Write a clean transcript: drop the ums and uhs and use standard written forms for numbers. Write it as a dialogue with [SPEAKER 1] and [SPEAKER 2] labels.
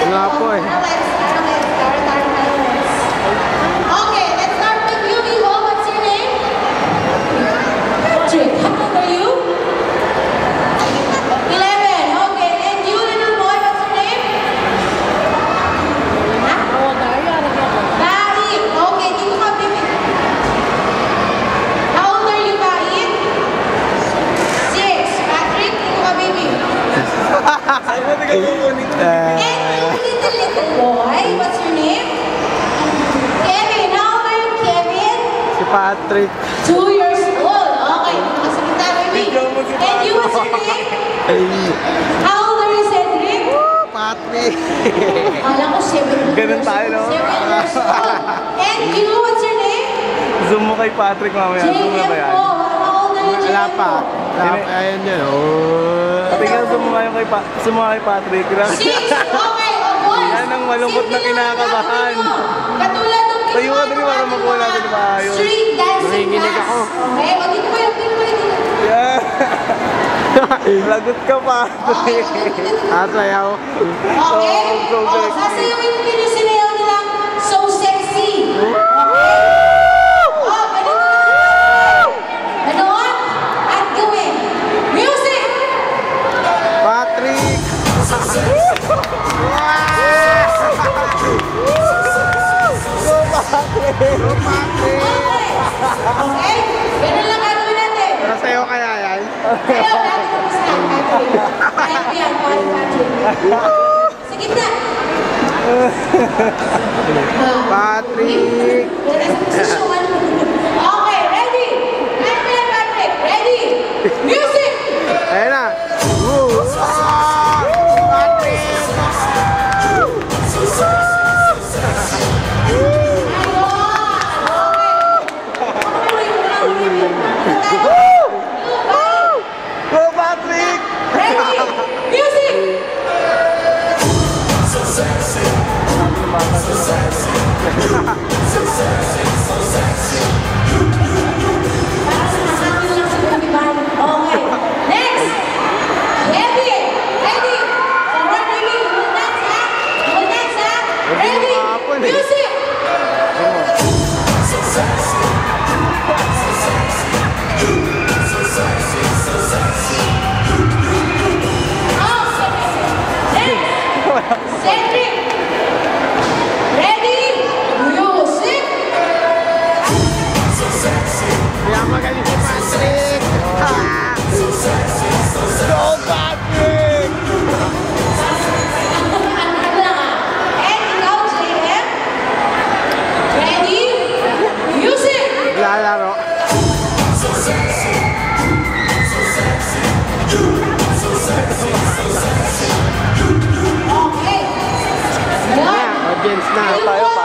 [SPEAKER 1] Nga po eh.
[SPEAKER 2] Okay, let's start with you, Iho. What's your name? Patrick. How old are you? 11. Okay, and you, little boy, what's your name? How old are you? Baik. Okay, dito ka, baby. How old are you, Baik? 6. Patrick, dito ka, baby. And you, little boy, what's your name? Kevin. How old are you, Kevin?
[SPEAKER 1] Si Patrick.
[SPEAKER 2] 2 years old. Okay, nakasalita, baby. And you, what's your name? How old are you, Cedric?
[SPEAKER 1] Patrick.
[SPEAKER 2] Kala ko 7
[SPEAKER 3] Ganun tayo, no?
[SPEAKER 2] 7 years old. And you, what's your name?
[SPEAKER 3] Zoom mo kay Patrick mamaya. Zoom na ba yan?
[SPEAKER 2] JM po. How old are you,
[SPEAKER 1] Wala
[SPEAKER 2] JM
[SPEAKER 1] pa.
[SPEAKER 2] po?
[SPEAKER 1] Wala pa. Ayan yan. Oh.
[SPEAKER 3] Tingnan, zoom mo kayo kay Patrick.
[SPEAKER 2] 6. Okay, oh boys.
[SPEAKER 3] Yan ang malungkot na kinakabahan.
[SPEAKER 2] Katulad ng
[SPEAKER 3] Tayo ka din para makuha natin ba ayun?
[SPEAKER 2] street dancing
[SPEAKER 1] Nanginginig
[SPEAKER 2] class.
[SPEAKER 1] ako.
[SPEAKER 2] Okay, o dito kayo, dito kayo, dito.
[SPEAKER 3] Yeah. Lagot ka, Patrick.
[SPEAKER 1] Sasayaw.
[SPEAKER 2] Okay?
[SPEAKER 3] So
[SPEAKER 2] O,
[SPEAKER 3] sexy.
[SPEAKER 2] sasayawin ko yung sinayaw nila, so sexy. Okay? O, ganito na. Ganoon at gawin. Music!
[SPEAKER 1] Patrick.
[SPEAKER 2] Okay. Okay? Ganun lang gagawin natin.
[SPEAKER 1] Sasayaw kaya yan?
[SPEAKER 2] Ayaw natin mag-stand, Patrick. Kaya ko yan, Patrick. Sa gitna.
[SPEAKER 1] Patrick.
[SPEAKER 2] Okay, ready? Patrick, ready? Music!
[SPEAKER 1] Ayan na. Woo! Ah! Patrick.
[SPEAKER 3] Go, Patrick!
[SPEAKER 2] Ready? Music! Okay. Next! Ready? Ready? Forward, baby. Hold that, ha? Hold that, ha? Ready? Music! Cedric! Ready? Music!
[SPEAKER 1] Kaya magaling si Patrick. Ah!
[SPEAKER 3] Go, Patrick!
[SPEAKER 2] And ikaw, JM? Ready? Music!
[SPEAKER 1] Lalaro.
[SPEAKER 2] Okay. Yan.
[SPEAKER 1] Audience na.
[SPEAKER 2] Ayun po,